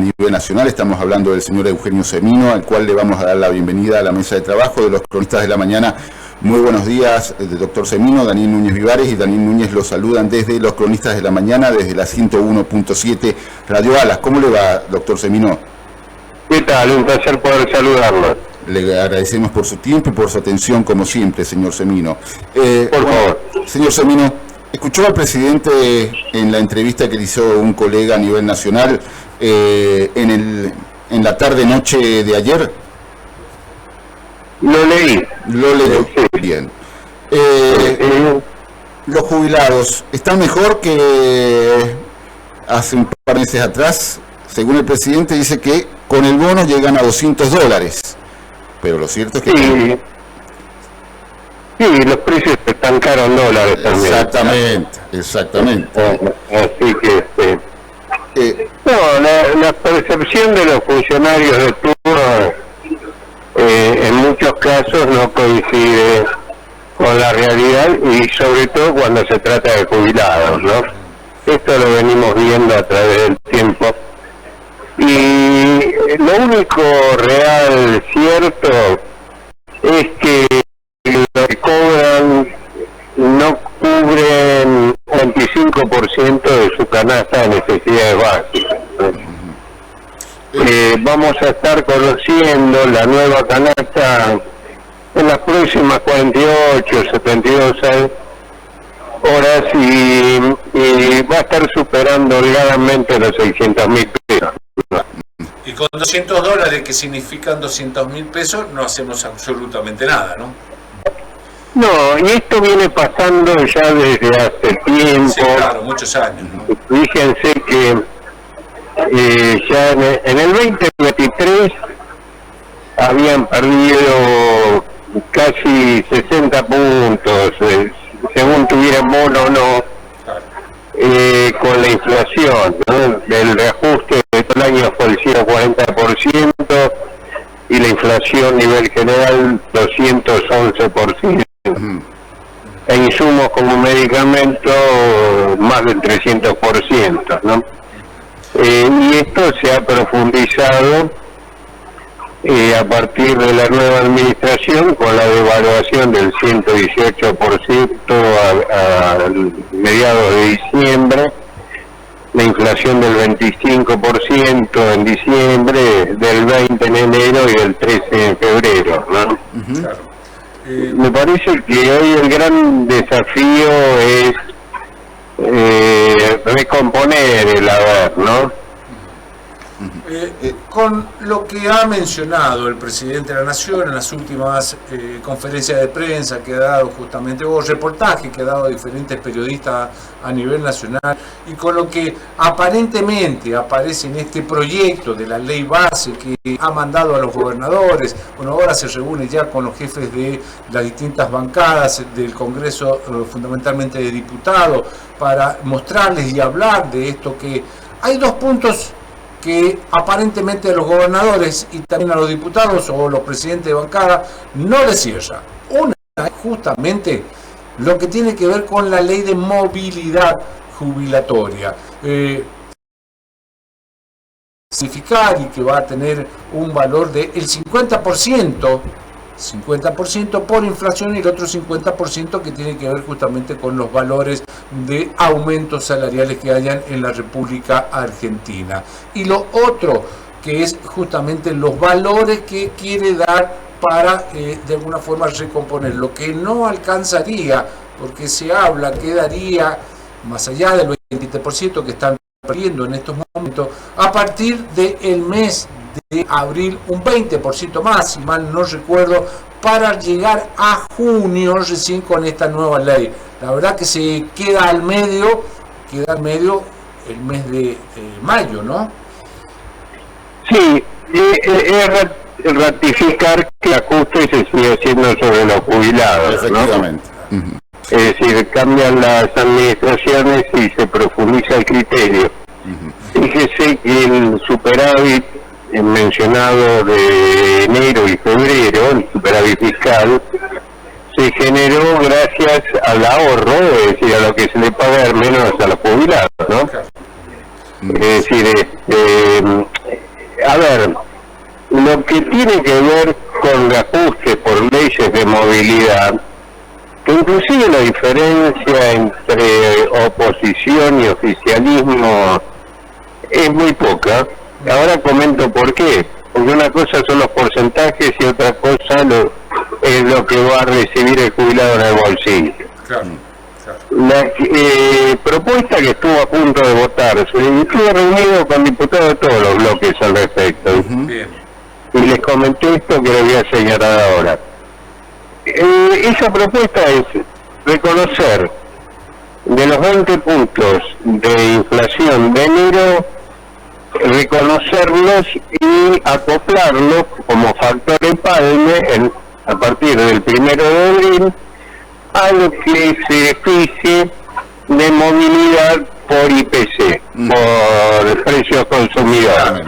nivel nacional. Estamos hablando del señor Eugenio Semino, al cual le vamos a dar la bienvenida a la mesa de trabajo de los cronistas de la mañana. Muy buenos días, doctor Semino. Daniel Núñez Vivares y Daniel Núñez los saludan desde los cronistas de la mañana, desde la 101.7 Radio Alas. ¿Cómo le va, doctor Semino? ¿Qué tal? Un placer poder saludarlo. Le agradecemos por su tiempo y por su atención, como siempre, señor Semino. Por favor. Señor Semino, ¿escuchó al presidente en la entrevista que le hizo un colega a nivel nacional en la tarde-noche de ayer? Lo leí. Lo leyó. Bien. Los jubilados están mejor que hace un par de meses atrás. Según el presidente, dice que con el bono llegan a $200. Pero lo cierto es que... Sí, los precios se estancaron en dólares también. Exactamente. Así que... la percepción de los funcionarios de turno en muchos casos no coincide con la realidad, y sobre todo cuando se trata de jubilados, ¿no? Esto lo venimos viendo a través del tiempo. Y lo único real cierto es que lo que cobran no cubren 25% de su canasta de necesidades básicas. Vamos a estar conociendo la nueva canasta en las próximas 48, 72 horas y va a estar superando holgadamente los 600.000 pesos. Y con $200, que significan 200.000 pesos, no hacemos absolutamente nada, ¿no? No, y esto viene pasando ya desde hace tiempo. Sí, claro, muchos años, ¿no? Fíjense que ya en el 2023 habían perdido casi 60 puntos, según tuvieran bono o no, con la inflación, ¿no? El reajuste de todo el año fue el 140% y la inflación a nivel general 211%. E insumos como medicamentos más del 300%, ¿no? Y esto se ha profundizado a partir de la nueva administración, con la devaluación del 118% a mediados de diciembre, la inflación del 25% en diciembre, del 20% en enero y del 13% en febrero, ¿no? Claro. Me parece que hoy el gran desafío es recomponer el haber, ¿no? Con lo que ha mencionado el presidente de la Nación en las últimas conferencias de prensa que ha dado justamente, o reportajes que ha dado diferentes periodistas a nivel nacional, y con lo que aparentemente aparece en este proyecto de la ley base que ha mandado a los gobernadores, bueno, ahora se reúne ya con los jefes de las distintas bancadas del Congreso, fundamentalmente de diputados, para mostrarles y hablar de esto, que hay dos puntos que aparentemente a los gobernadores y también a los diputados o los presidentes de bancada no les cierra. Una es justamente lo que tiene que ver con la ley de movilidad jubilatoria. Significar y que va a tener un valor del 50% por inflación, y el otro 50% que tiene que ver justamente con los valores de aumentos salariales que hayan en la República Argentina. Y lo otro, que es justamente los valores que quiere dar para de alguna forma recomponer, lo que no alcanzaría, porque se habla que daría más allá del 20% que están perdiendo en estos momentos, a partir del mes de abril un 20% más, si mal no recuerdo, para llegar a junio recién con esta nueva ley. La verdad que se queda al medio el mes de mayo, ¿no? Sí, es ratificar que el ajuste se sigue haciendo sobre los jubilados, efectivamente, ¿no? Es decir, cambian las administraciones y se profundiza el criterio. Fíjese que el superávit mencionado de enero y febrero, el superávit fiscal, se generó gracias al ahorro, es decir, a lo que se le paga al menos a los jubilados, ¿no? Es decir, A ver, lo que tiene que ver con el ajuste por leyes de movilidad, que inclusive la diferencia entre oposición y oficialismo es muy poca. Ahora comento por qué. Porque una cosa son los porcentajes y otra cosa es lo que va a recibir el jubilado en el bolsillo. Claro. La propuesta que estuvo a punto de votarse, estuve reunido con diputados de todos los bloques al respecto. Bien. Y les comenté esto que les voy a señalar ahora. Esa propuesta es reconocer de los 20 puntos de inflación de enero, reconocerlos y acoplarlos como factor empalme a partir del 1 de abril a lo que se fije de movilidad por IPC, por precios consumidores.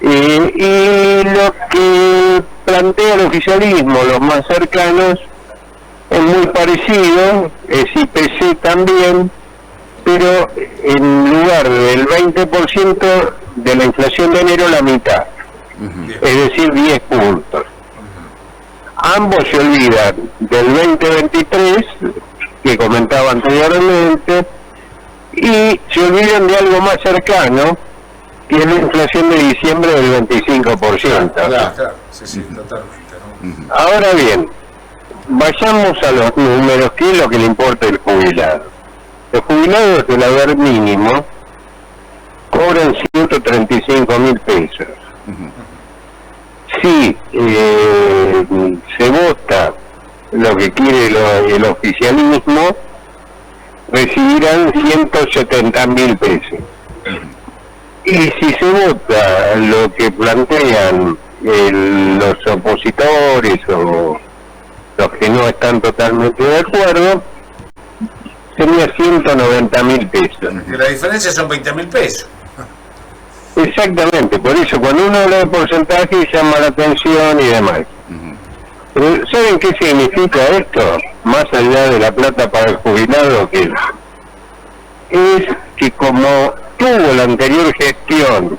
Y lo que plantea el oficialismo, los más cercanos, es muy parecido, es IPC también, pero en lugar del 20% de la inflación de enero, la mitad, es decir, 10 puntos. Ambos se olvidan del 2023, que comentaba anteriormente, y se olvidan de algo más cercano, que es la inflación de diciembre del 25%. Claro, sí, totalmente, ¿no? Ahora bien, vayamos a los números, que es lo que le importa al jubilado. Los jubilados del haber mínimo cobran 135.000 pesos. Si se vota lo que quiere el oficialismo, recibirán 170.000 pesos. Y si se vota lo que plantean los opositores o los que no están totalmente de acuerdo, sería 190.000 pesos. Que la diferencia son 20.000 pesos. Exactamente, por eso cuando uno habla de porcentaje llama la atención y demás. ¿Saben qué significa esto? Más allá de la plata para el jubilado, que es que como tuvo la anterior gestión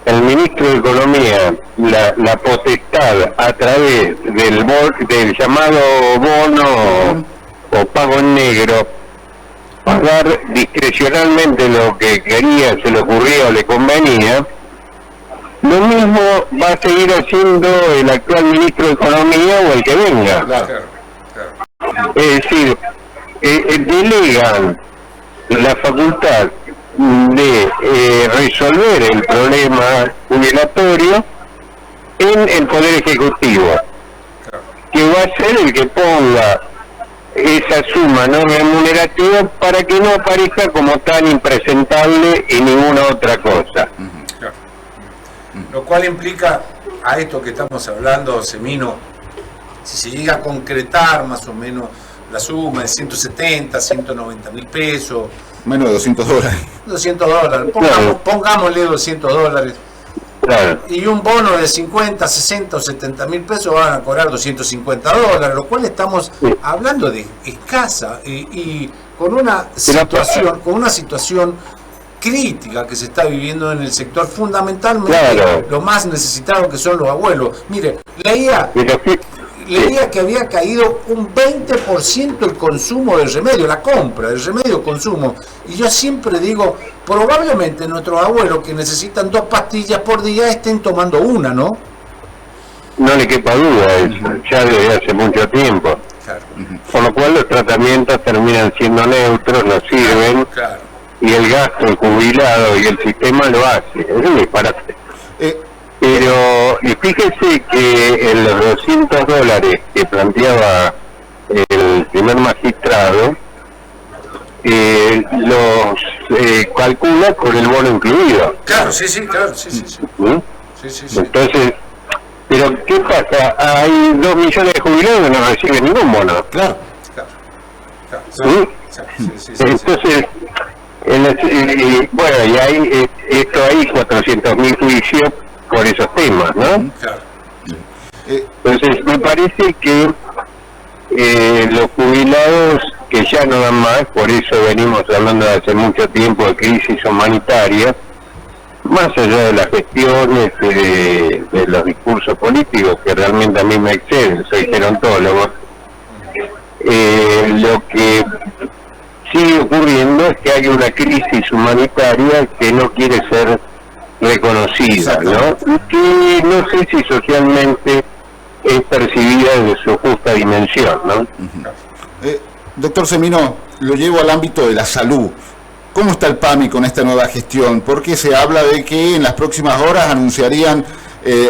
el ministro de Economía la potestad a través del llamado bono o pago en negro, pagar discrecionalmente lo que quería, se le ocurría o le convenía, lo mismo va a seguir haciendo el actual ministro de Economía o el que venga. Es decir, delegan la facultad de resolver el problema jubilatorio en el Poder Ejecutivo, que va a ser el que ponga esa suma no remunerativa para que no aparezca como tan impresentable y ninguna otra cosa. Lo cual implica a esto que estamos hablando, Semino, si se llega a concretar más o menos la suma de 170, 190.000 pesos, menos de $200. $200, pongámosle $200. Claro. Y un bono de 50, 60 o 70.000 pesos van a cobrar $250, lo cual estamos hablando de escasa y con una situación crítica que se está viviendo en el sector, fundamentalmente lo más necesitado, que son los abuelos. Mire, leía que había caído un 20% el consumo del remedio, la compra del remedio consumo. Y yo siempre digo, probablemente nuestros abuelos que necesitan 2 pastillas por día estén tomando una, ¿no? No le quepa duda, eso ya desde hace mucho tiempo. Claro. Por lo cual los tratamientos terminan siendo neutros, no sirven, y el gasto, el jubilado y el sistema lo hace. Es un disparate. Pero fíjese que en los $200 que planteaba el primer magistrado, los calcula con el bono incluido. Claro, sí. Entonces, pero ¿qué pasa? Hay 2 millones de jubilados que no reciben ningún bono. Claro. Entonces, bueno, y hay 400.000 juicios por esos temas, ¿no? Entonces, me parece que los jubilados que ya no dan más, por eso venimos hablando de hace mucho tiempo de crisis humanitaria, más allá de las gestiones, de los discursos políticos que realmente a mí me exceden, soy gerontólogo, lo que sigue ocurriendo es que hay una crisis humanitaria que no quiere ser reconocida, ¿no? Que no sé si socialmente es percibida desde su justa dimensión, ¿no? Doctor Semino, lo llevo al ámbito de la salud. ¿Cómo está el PAMI con esta nueva gestión? Porque se habla de que en las próximas horas anunciarían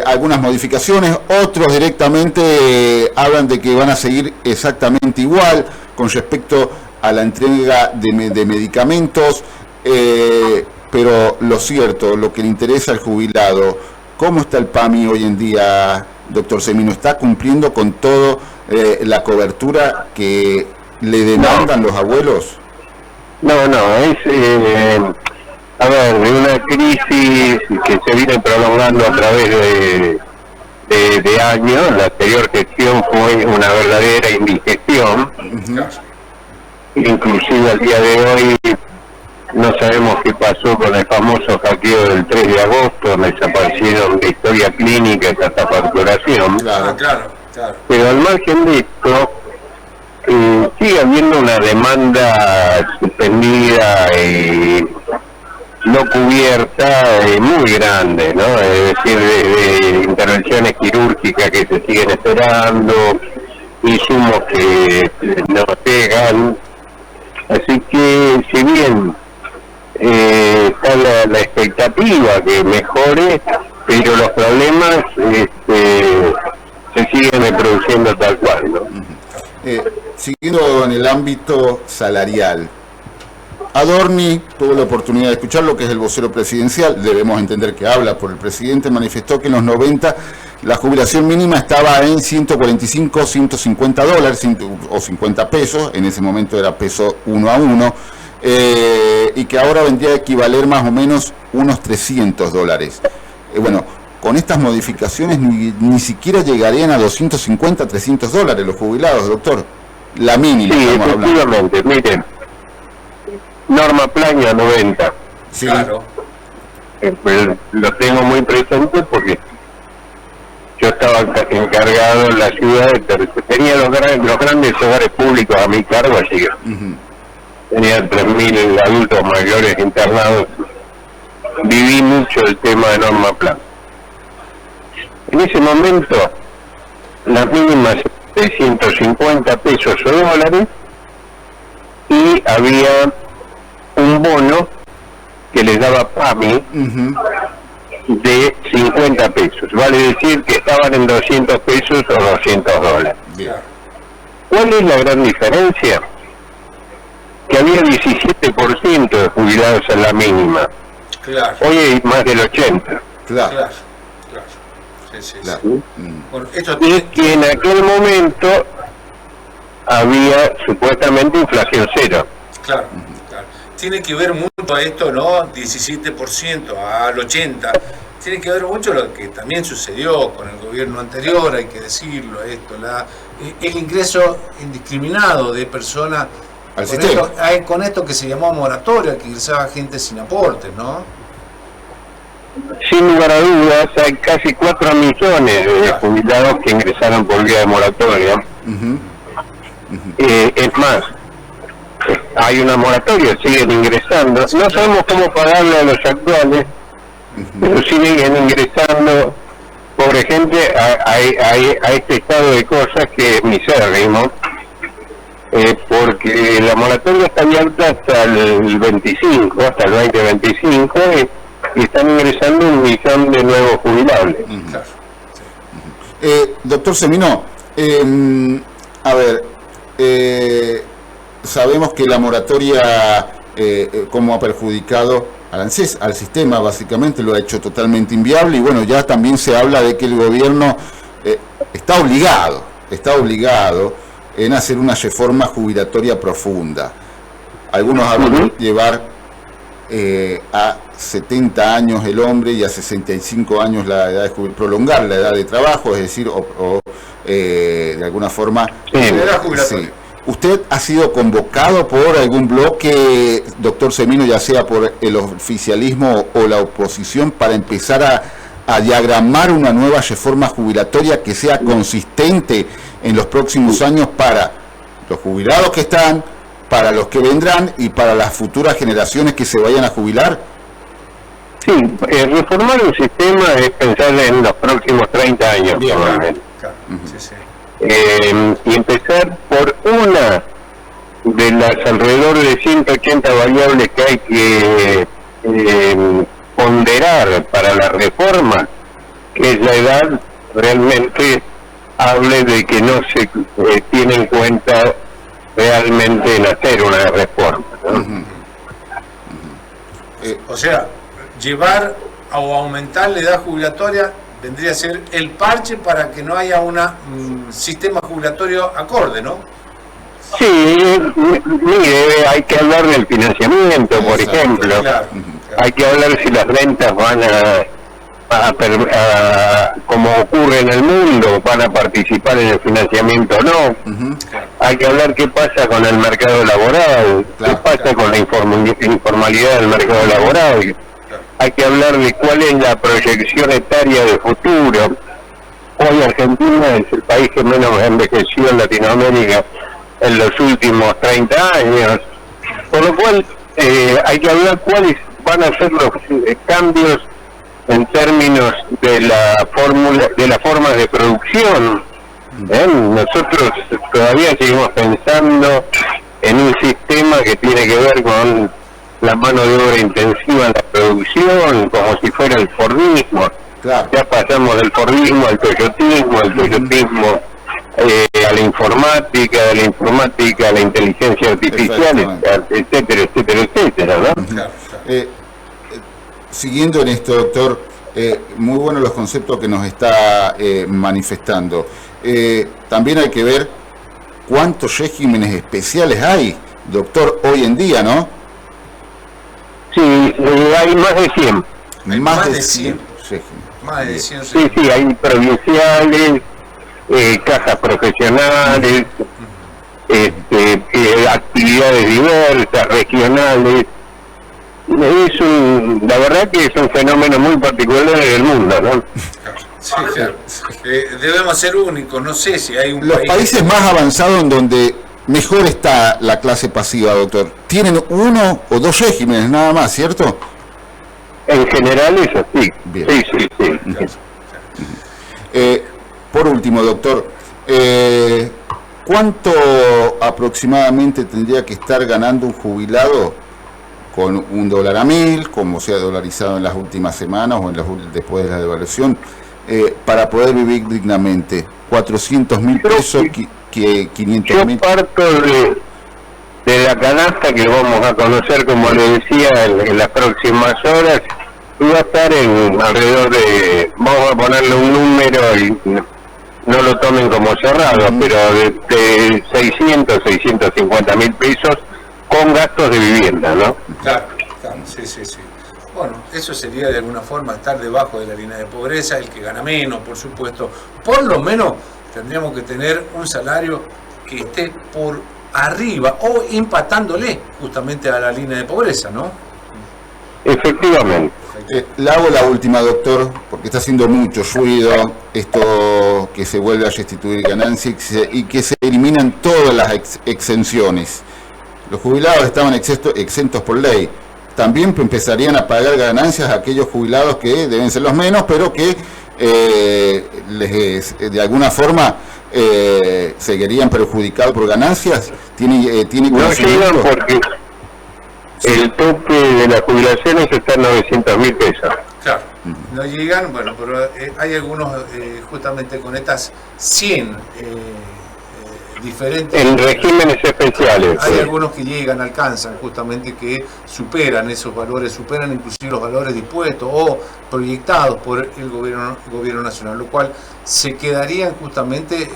algunas modificaciones, otros directamente hablan de que van a seguir exactamente igual con respecto a la entrega de medicamentos, pero lo cierto, lo que le interesa al jubilado, ¿cómo está el PAMI hoy en día, doctor Semino? ¿Está cumpliendo con todo la cobertura que le demandan los abuelos? No, es, a ver, de una crisis que se viene prolongando a través de años. La anterior gestión fue una verdadera indigestión. Inclusive al día de hoy no sabemos qué pasó con el famoso hackeo del 3 de agosto, donde desaparecieron de historia clínica hasta facturación. Claro. Pero al margen de esto, sigue habiendo una demanda suspendida y no cubierta muy grande, ¿no? Es decir, de intervenciones quirúrgicas que se siguen esperando, insumos que no llegan. Así que, si bien está la expectativa que mejore, pero los problemas se siguen reproduciendo tal cual, ¿no? Siguiendo en el ámbito salarial, Adorni, tuvo la oportunidad de escuchar lo que es el vocero presidencial, debemos entender que habla por el presidente, manifestó que en los 90 la jubilación mínima estaba en 145, 150 dólares o 50 pesos, en ese momento era peso 1 a 1, y que ahora vendría a equivaler más o menos unos 300 dólares. Bueno, con estas modificaciones ni siquiera llegarían a 250, 300 dólares los jubilados, doctor. La mínima. Sí, efectivamente, miren. Norma Plaña 90. Sí. Claro. Lo tengo muy presente porque yo estaba encargado en la ciudad, tenía los grandes hogares públicos a mi cargo, así que tenía 3.000 adultos mayores internados. Viví mucho el tema de Norma Plaña. En ese momento, las mínimas de 150 pesos o dólares, y había un bono que les daba PAMI de 50 pesos. Vale decir que estaban en 200 pesos o 200 dólares. Bien. ¿Cuál es la gran diferencia? Que había 17% de jubilados en la mínima. Claro. Hoy hay más del 80%. Claro. Sí. Claro. Bueno, esto Y que en aquel momento había supuestamente inflación cero. Claro. Tiene que ver mucho a esto, ¿no? 17% al 80%. Tiene que ver mucho lo que también sucedió con el gobierno anterior, hay que decirlo, el ingreso indiscriminado de personas al sistema. Con esto que se llamó moratoria, que ingresaba gente sin aportes, ¿no? Sin lugar a dudas, hay casi 4 millones de jubilados que ingresaron por vía de moratoria. Es más, hay una moratoria, siguen ingresando. No sabemos cómo pagarle a los actuales, pero siguen ingresando, pobre gente, a este estado de cosas que es misérrimo, porque la moratoria está abierta hasta el 25, hasta el 2025, y están ingresando 1 millón de nuevos jubilables. Doctor Semino, a ver, sabemos que la moratoria, cómo ha perjudicado al ANSES, al sistema, básicamente lo ha hecho totalmente inviable, y bueno, ya también se habla de que el gobierno está obligado en hacer una reforma jubilatoria profunda. Algunos hablan de llevar a 70 años el hombre y a 65 años la edad de prolongar la edad de trabajo, es decir, de alguna forma la edad jubilatoria. ¿Usted ha sido convocado por algún bloque, doctor Semino, ya sea por el oficialismo o la oposición, para empezar a diagramar una nueva reforma jubilatoria que sea consistente en los próximos años para los jubilados que están, para los que vendrán y para las futuras generaciones que se vayan a jubilar? Sí, reformar un sistema es pensar en los próximos 30 años. Bien, probablemente. claro. Sí, sí. Y empezar por una de las alrededor de 180 variables que hay que ponderar para la reforma, que es la edad, realmente hable de que no se tiene en cuenta realmente en hacer una reforma, ¿no? O sea, llevar o aumentar la edad jubilatoria vendría a ser el parche para que no haya un sistema jubilatorio acorde, ¿no? Sí, mire, hay que hablar del financiamiento, por ejemplo. Claro. Hay que hablar si las rentas van como ocurre en el mundo, van a participar en el financiamiento o no. Hay que hablar qué pasa con el mercado laboral, qué pasa con la informalidad del mercado laboral. Hay que hablar de cuál es la proyección etaria de futuro. Hoy Argentina es el país que menos envejeció en Latinoamérica en los últimos 30 años. Por lo cual hay que hablar cuáles van a ser los cambios en términos de la forma de producción. Nosotros todavía seguimos pensando en un sistema que tiene que ver con la mano de obra intensiva en la producción, como si fuera el fordismo. Claro. Ya pasamos del fordismo al toyotismo a la informática, de la informática a la inteligencia artificial, etcétera, etcétera, etcétera, ¿no? Claro. Siguiendo en esto, doctor, muy buenos los conceptos que nos está manifestando. También hay que ver cuántos regímenes especiales hay, doctor, hoy en día, ¿no? Sí, hay más de 100. Hay más de 100. Más de 100. Sí, hay provinciales, cajas profesionales, actividades diversas, regionales. La verdad que es un fenómeno muy particular en el mundo, ¿no? Sí, claro. Debemos ser únicos, no sé si hay un Los países más avanzados en donde mejor está la clase pasiva, doctor, tienen uno o dos regímenes nada más, ¿cierto? En general es así. Bien. Sí. Por último, doctor, ¿cuánto aproximadamente tendría que estar ganando un jubilado con $1 a 1000, como se ha dolarizado en las últimas semanas o después de la devaluación, para poder vivir dignamente? $400.000 pesos, 500.000. Yo parto de la canasta que vamos a conocer, como le decía, en las próximas horas, y va a estar en alrededor de, vamos a ponerle un número y no lo tomen como cerrado, pero de 650.000 pesos con gastos de vivienda, ¿no? Claro, sí. Bueno, eso sería de alguna forma estar debajo de la línea de pobreza, el que gana menos, por supuesto. Por lo menos tendríamos que tener un salario que esté por arriba o empatándole justamente a la línea de pobreza, ¿no? Efectivamente. Le hago la última, doctor, porque está haciendo mucho ruido esto que se vuelve a restituir ganancias y que se eliminan todas las exenciones. Los jubilados estaban exentos por ley. También empezarían a pagar ganancias a aquellos jubilados que deben ser los menos, pero que de alguna forma seguirían perjudicados por ganancias. ¿Tiene no llegan porque el tope de las jubilaciones está en 900.000 pesos. Claro, no llegan, bueno, pero hay algunos justamente con estas 100 diferentes. En regímenes especiales. Hay algunos que llegan, alcanzan justamente, que superan esos valores, superan inclusive los valores dispuestos o proyectados por el gobierno nacional, lo cual se quedarían justamente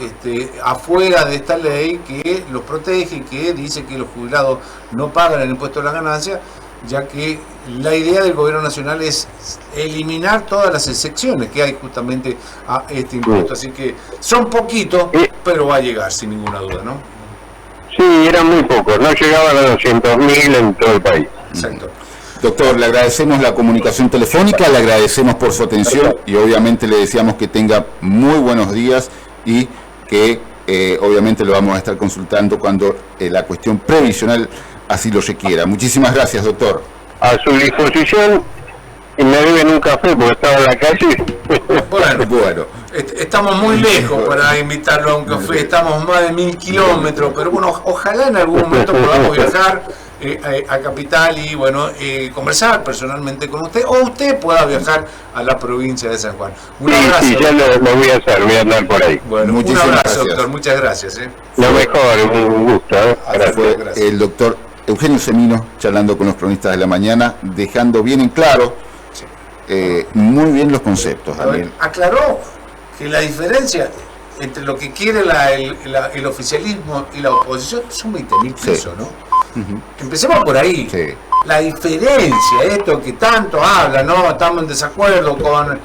afuera de esta ley que los protege y que dice que los jubilados no pagan el impuesto de la ganancia, ya que la idea del gobierno nacional es eliminar todas las excepciones que hay justamente a este impuesto. Así que son poquitos, pero va a llegar sin ninguna duda, ¿no? Sí, eran muy pocos, no llegaban a 200.000 en todo el país. Exacto. Doctor, le agradecemos la comunicación telefónica, le agradecemos por su atención y obviamente le deseamos que tenga muy buenos días y que obviamente lo vamos a estar consultando cuando la cuestión previsional así lo requiera. Muchísimas gracias, doctor. A su disposición, y me deben un café porque estaba en la calle. Bueno, estamos muy lejos para invitarlo a un café, estamos más de 1000 kilómetros, pero bueno, ojalá en algún momento podamos viajar a Capital y bueno, conversar personalmente con usted, o usted pueda viajar a la provincia de San Juan. Un abrazo. Sí, ya lo voy a hacer, voy a andar por ahí. Bueno, muchísimas un abrazo, gracias. doctor, muchas gracias. Lo mejor, un gusto. Gracias. Fue el doctor Eugenio Semino charlando con los cronistas de la mañana, dejando bien en claro muy bien los conceptos. Daniel. Aclaró que la diferencia entre lo que quiere el oficialismo y la oposición son 20.000 pesos, ¿no? Empecemos por ahí. Sí. La diferencia, esto que tanto habla, ¿no? Estamos en desacuerdo con